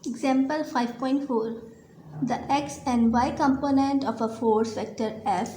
Example 5.4. The x and y component of a force vector F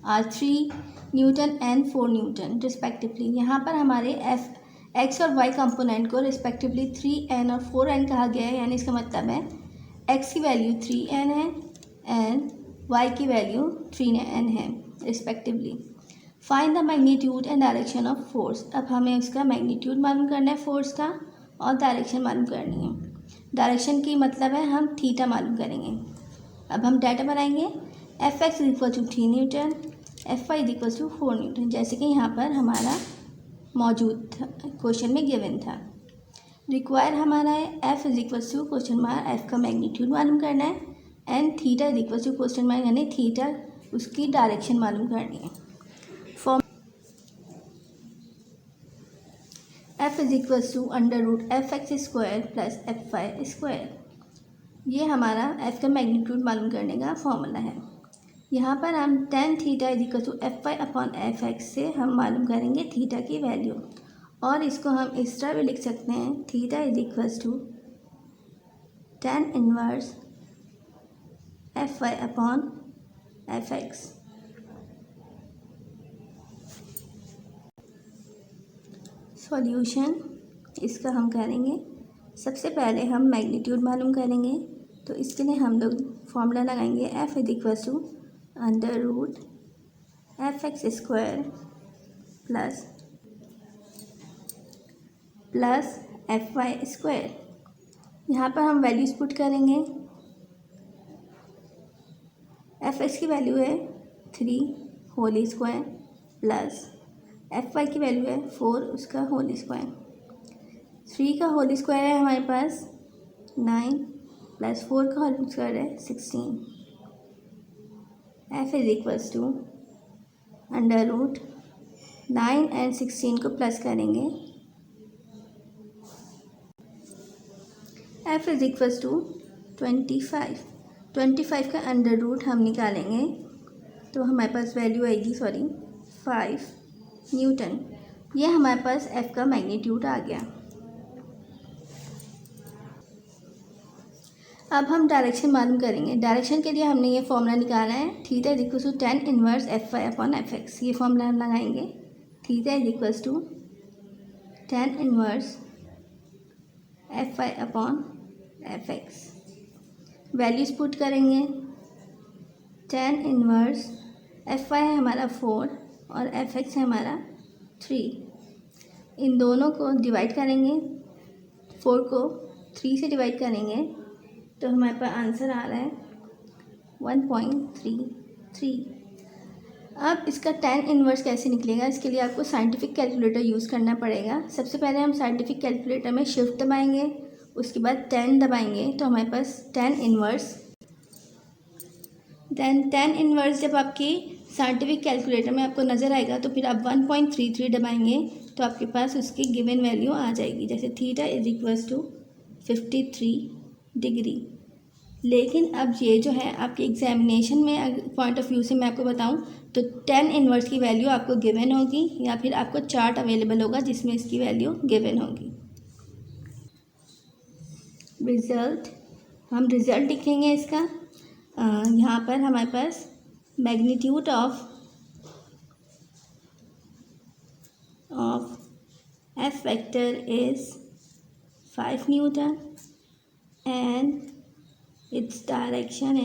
are 3 Newton and 4 Newton respectively. यहाँ पर हमारे x और y component को respectively 3n और 4n कहा गया है, यानी इसका मतलब है x की वैल्यू 3n है एंड y की वैल्यू 3n है respectively. Find the magnitude and direction of force. अब हमें उसका मैग्नीट्यूड मालूम करना है फोर्स का और डायरेक्शन मालूम करनी है। डायरेक्शन की मतलब है हम थीटा मालूम करेंगे। अब हम डाटा बनाएंगे। F x is equal to 3 newton, f y is equal to 4 newton, जैसे कि यहाँ पर हमारा मौजूद था, क्वेश्चन में गिवन था। रिक्वायर हमारा है f is equal to question mark f का मैग्नीट्यूड मालूम करना है and theta is equal to question mark यानी थीटा उसकी डायरेक्शन मालूम करनी है। Form f is equal to under root f x square plus f y square. ये हमारा एफ का मैग्नीट्यूड मालूम करने का फॉर्मूला है। यहाँ पर हम tan theta is equal to f y upon f x से हम मालूम करेंगे थीटा की वैल्यू, और इसको हम इस तरह भी लिख सकते हैं theta is equal to tan inverse f y upon f x. Solution इसका हम करेंगे। सबसे पहले हम मैग्नीट्यूड मालूम करेंगे, तो इसके लिए हम लोग फॉर्मूला लगाएंगे f is equal to under root f x square plus f y square. यहाँ पर हम वैल्यूज पुट करेंगे। एफ एक्स की वैल्यू है 3 whole square plus f y की वैल्यू है 4 उसका होल स्क्वायर। 3 का होल स्क्वायर है हमारे पास 9 प्लस 4 का होल स्क्वायर है 16। F is equals to under root 9 and 16 को प्लस करेंगे। एफ इज इक्वल्स टू 25 का अंडर रूट हम निकालेंगे तो हमारे पास वैल्यू आएगी 5 न्यूटन। ये हमारे पास एफ का मैग्नीट्यूड आ गया। अब हम डायरेक्शन मालूम करेंगे। डायरेक्शन के लिए हमने ये फॉर्मूला निकाला है theta is equal to tan inverse f y upon f x. ये फॉर्मूला हम लगाएंगे theta is equal to tan inverse f y upon f x. Values put करेंगे। tan इनवर्स एफ वाई है हमारा 4 और एफ एक्स है हमारा 3। इन दोनों को डिवाइड करेंगे, 4 को 3 से डिवाइड करेंगे तो हमारे पास आंसर आ रहा है 1.33। अब इसका tan इनवर्स कैसे निकलेगा, इसके लिए आपको साइंटिफिक कैलकुलेटर यूज़ करना पड़ेगा। सबसे पहले हम साइंटिफिक कैलकुलेटर में शिफ्ट दबाएंगे, उसके बाद 10 दबाएंगे तो हमारे पास tan इनवर्स जब आपकी साइंटिफिक कैलकुलेटर में आपको नज़र आएगा तो फिर आप 1.33 दबाएंगे तो आपके पास उसकी गिवन वैल्यू आ जाएगी, जैसे theta is equals to 53 degree. लेकिन अब ये जो है आपके एग्जामिनेशन में पॉइंट ऑफ व्यू से मैं आपको बताऊं तो tan इनवर्स की वैल्यू आपको गिवन होगी या फिर आपको चार्ट अवेलेबल होगा जिसमें इसकी वैल्यू गिवन होगी। रिज़ल्ट हम रिज़ल्ट लिखेंगे इसका। यहाँ पर हमारे पास magnitude of F vector is 5 newton and its direction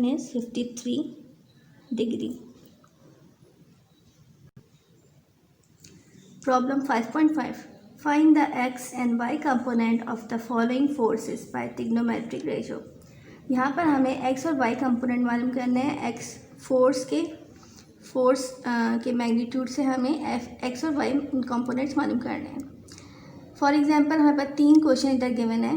is 53 degree. Problem 5.5. Find the x and y component of the following forces by trigonometric ratio. यहाँ पर हमें x और y कंपोनेंट मालूम करने हैं। x फोर्स के मैग्नीट्यूड से हमें x और y कंपोनेंट्स मालूम करने हैं। फॉर एग्जांपल हमारे पास 3 क्वेश्चन इधर गिवन है।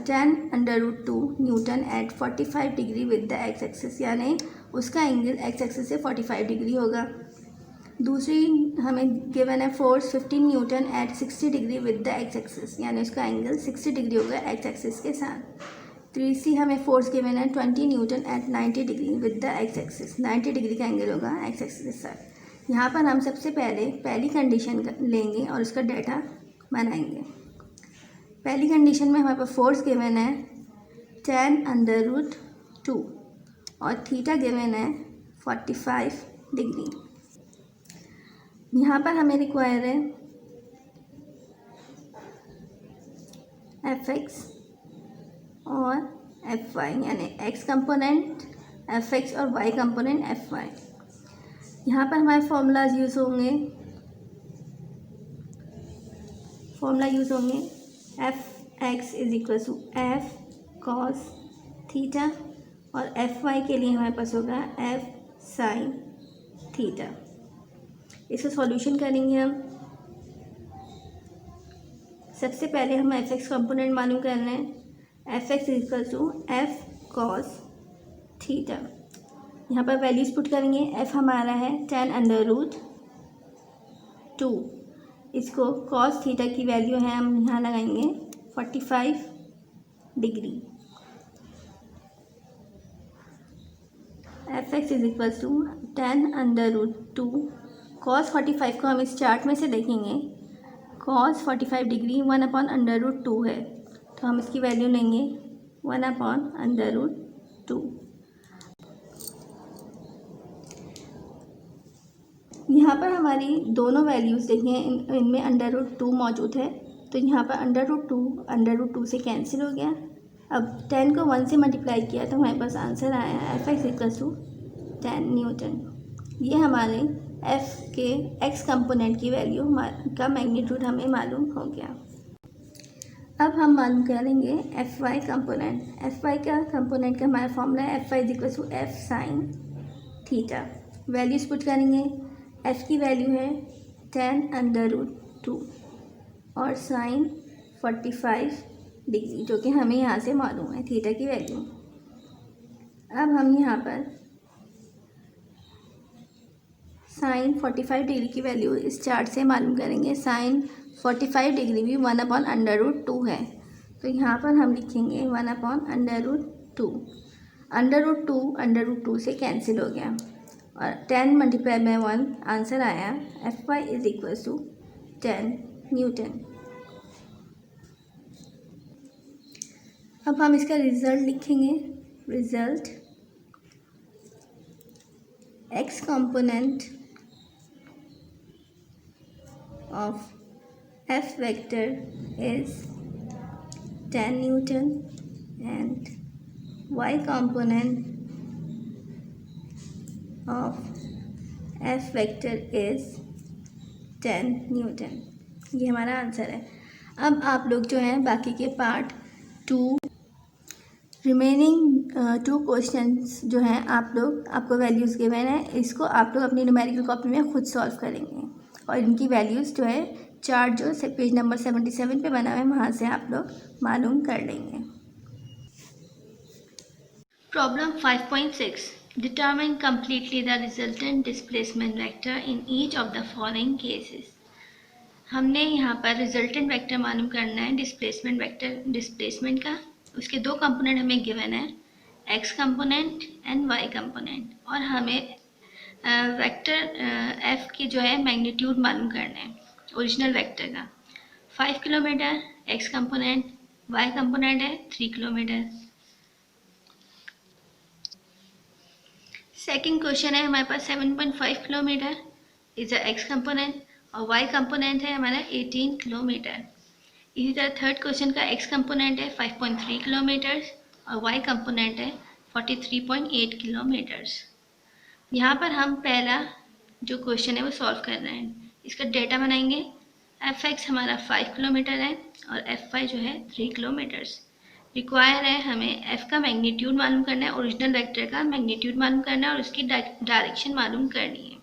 tan under root 2 newton at 45 degree with the x axis, यानी उसका एंगल एक्स एक्सिस से 45 डिग्री होगा। दूसरी हमें गिवन है force 15 newton at 60 degree with the x axis, यानी उसका एंगल 60 डिग्री होगा एक्स एक्सिस के साथ। तीसरी हमें फोर्स गिवन है 20 newton at 90 degree with the x axis, 90 degree का एंगल होगा एक्स एक्सिस के साथ। यहाँ पर हम सबसे पहले पहली कंडीशन लेंगे और उसका डाटा बनाएंगे। पहली कंडीशन में हमारे पास फोर्स गिवन है 10√2 और थीटा गिवन है 45 डिग्री। यहाँ पर हमें रिक्वायर है fx और fy, यानी x कंपोनेंट fx और y कंपोनेंट fy। यहाँ पर हमारे फॉर्मूला यूज़ होंगे fx is equal to f cos theta और fy के लिए हमारे पास होगा f sin थीटा। इसका सॉल्यूशन करेंगे हम। सबसे पहले हम fx कंपोनेंट मालूम कर रहे हैं। fx is equal to f cos theta. यहाँ पर वैल्यूज पुट करेंगे। f हमारा है 10√2, इसको cos थीटा की वैल्यू है हम यहाँ लगाएंगे 45 degree. fx is equal to 10√2 cos 45 को हम इस चार्ट में से देखेंगे। cos 45 डिग्री 1/√2 है, तो हम इसकी वैल्यू लेंगे 1/√2। यहाँ पर हमारी दोनों वैल्यूज़ देखें, इनमें √2 मौजूद है, तो यहाँ पर √2 से कैंसिल हो गया। अब 10 को 1 से मल्टीप्लाई किया तो हमारे पास आंसर आया fx इक्वल टू 10 न्यूटन। ये हमारे f के x कंपोनेंट की वैल्यू का मैग्नीट्यूड हमें मालूम हो गया। अब हम मालूम करेंगे fy कंपोनेंट। fy का कंपोनेंट का हमारा फॉर्मूला है fy is equal to f sin theta. Values put करेंगे। f की वैल्यू है 10√2 और साइन 45 डिग्री, जो कि हमें यहाँ से मालूम है थीटा की वैल्यू। अब हम यहाँ पर साइन 45 डिग्री की वैल्यू इस चार्ट से मालूम करेंगे। साइन 45 डिग्री भी 1/√2 है, तो यहाँ पर हम लिखेंगे 1/√2। √2 से कैंसिल हो गया और 10 मल्टीप्लाई बाय 1 आंसर आया fy is equal to 10 newton. अब हम इसका रिजल्ट लिखेंगे। Result x component of f vector is 10 newton and y component of f vector is 10 newton. ये हमारा आंसर है। अब आप लोग जो हैं बाकी के पार्ट 2 रिमेनिंग 2 क्वेश्चंस जो हैं आपको वैल्यूज़ गिवन है, इसको आप लोग अपनी न्यूमेरिकल कॉपी में खुद सॉल्व करेंगे और इनकी वैल्यूज़ जो है चार्ट जो पेज नंबर 77 पे बना हुआ है वहाँ से आप लोग मालूम कर लेंगे। Problem 5.6 determine completely the resultant displacement vector in each of the following cases. हमने यहाँ पर रिजल्टेंट वेक्टर मालूम करना है, डिस्प्लेसमेंट वेक्टर डिस्प्लेसमेंट का। उसके दो कंपोनेंट हमें गिवन है, x component and y component, और हमें वेक्टर f की जो है मैग्नीट्यूड मालूम करना है ओरिजिनल वेक्टर का। 5 kilometre x component, y component है 3 किलोमीटर। सेकंड क्वेश्चन है हमारे पास 7.5 kilometre is a x component और y कंपोनेंट है हमारा 18 किलोमीटर। इसी तरह थर्ड क्वेश्चन का x कंपोनेंट है 5.3 किलोमीटर्स और y कंपोनेंट है 43.8 किलोमीटर्स। यहाँ पर हम पहला जो क्वेश्चन है वो सॉल्व कर रहे हैं। इसका डेटा बनाएंगे। fx हमारा 5 किलोमीटर है और fy जो है 3 किलोमीटर्स। रिक्वायर है हमें f का मैग्नीट्यूड मालूम करना है, ओरिजिनल वेक्टर का मैग्नीट्यूड मालूम करना है और उसकी डायरेक्शन मालूम करनी है।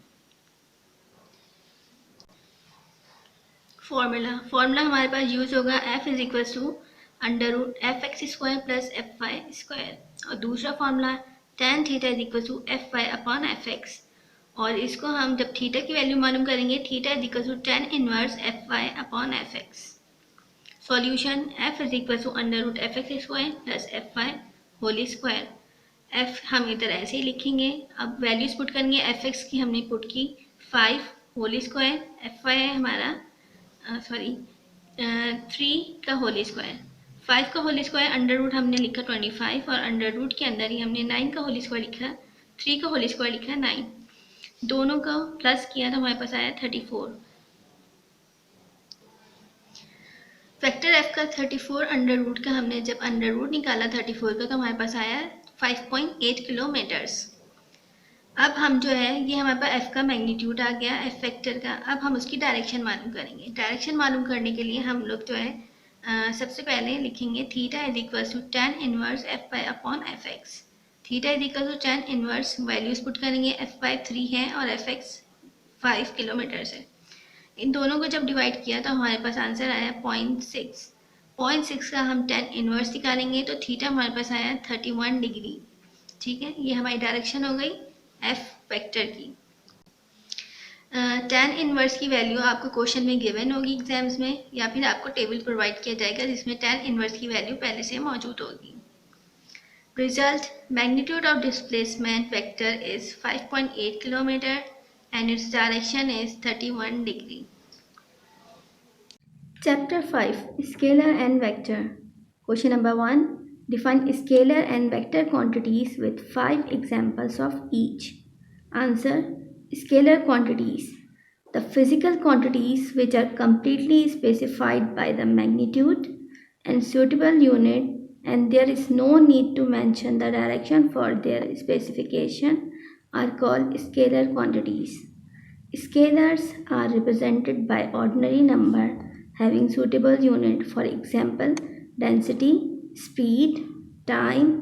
फॉर्मूला हमारे पास यूज होगा f is equal to √f(x)² plus f(y)² और दूसरा formula tan theta is equal to f(y) upon f(x), और इसको हम जब थीटा की वैल्यू मालूम करेंगे theta is equal to tan inverse f(y) upon f(x). Solution f is equal to √f(x)² plus f(y) whole square. f हम इधर ऐसे ही लिखेंगे। अब वैल्यूज पुट करेंगे। f(x) की हमने पुट की 5 होल स्क्वायर, f(y) है हमारा 3 का होल स्क्वायर, 5 का होल स्क्वायर अंडर रूट हमने लिखा 25 और अंडर रूट के अंदर ही हमने 9 का होल स्क्वायर लिखा, 3 का होल स्क्वायर लिखा 9, दोनों का प्लस किया तो हमारे पास आया 34। वेक्टर एफ का 34 अंडर रूट का हमने जब अंडर रूट निकाला 34 का तो हमारे पास आया 5.8 किलोमीटर्स। अब हम जो है ये हमारे पास एफ का मैग्नीट्यूड आ गया एफ वेक्टर का। अब हम उसकी डायरेक्शन मालूम करेंगे। डायरेक्शन मालूम करने के लिए हम लोग जो है सबसे पहले लिखेंगे theta is equal to tan inverse f y upon f x. Theta is equal to tan inverse values put करेंगे, एफ वाई 3 है और एफ एक्स 5 किलोमीटर्स है। इन दोनों को जब डिवाइड किया तो हमारे पास आंसर आया 0.6। 0.6 का हम tan इनवर्स निकालेंगे तो थीटा हमारे पास आया 31 डिग्री। ठीक है, ये हमारी डायरेक्शन हो गई एफ वेक्टर की। tan इनवर्स की वैल्यू आपको क्वेश्चन में गिवन होगी एग्जाम्स में, या फिर आपको टेबल प्रोवाइड किया जाएगा जिसमें tan इनवर्स की वैल्यू पहले से मौजूद होगी। Result, magnitude of displacement vector is 5.8 kilometre and its direction is 31 degree. Chapter 5, Scalar and Vector. Question number 1. Define scalar and vector quantities with 5 examples of each. Answer. Scalar quantities, the physical quantities which are completely specified by the magnitude and suitable unit, and there is no need to mention the direction for their specification, are called scalar quantities. Scalars are represented by ordinary number having suitable unit, for example, density, speed, time,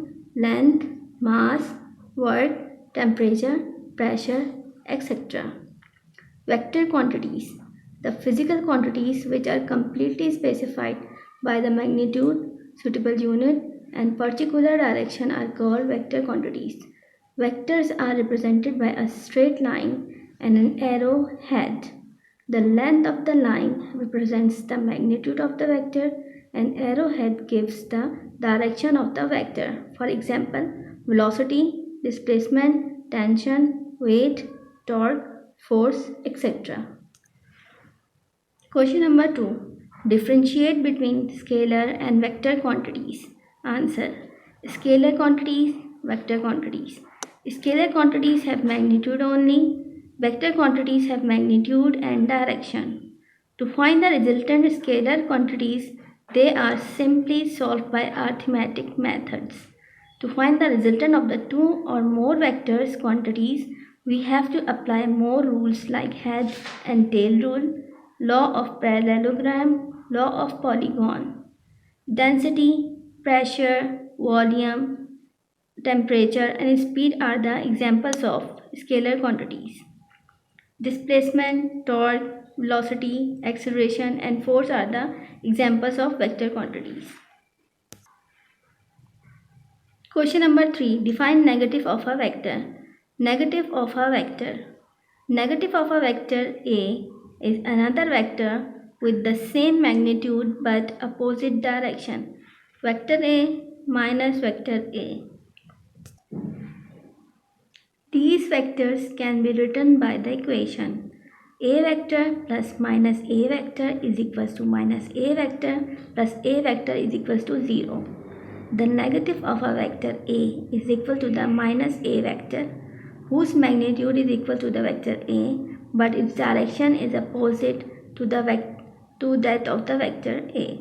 length, mass, work, temperature, pressure, etc. Vector quantities, the physical quantities which are completely specified by the magnitude, suitable unit, and particular direction are called vector quantities. Vectors are represented by a straight line and an arrow head. The length of the line represents the magnitude of the vector and arrowhead gives the direction of the vector. For example, velocity, displacement, tension, weight, torque, force, etc. Question number 2. Differentiate between scalar and vector quantities. Answer. Scalar quantities, vector quantities. Scalar quantities have magnitude only. Vector quantities have magnitude and direction. To find the resultant scalar quantities, they are simply solved by arithmetic methods. To find the resultant of the two or more vectors quantities, we have to apply more rules like head and tail rule, law of parallelogram, law of polygon. Density, pressure, volume, temperature, and speed are the examples of scalar quantities. Displacement, torque, velocity, acceleration, and force are the examples of vector quantities. Question number 3. Define negative of a vector. Negative of a vector. Negative of a vector A is another vector with the same magnitude but opposite direction. Vector A minus vector A. These vectors can be written by the equation A vector plus minus A vector is equals to minus A vector plus A vector is equals to 0. The negative of a vector A is equal to the minus A vector, whose magnitude is equal to the vector A, but its direction is opposite to that of the vector A.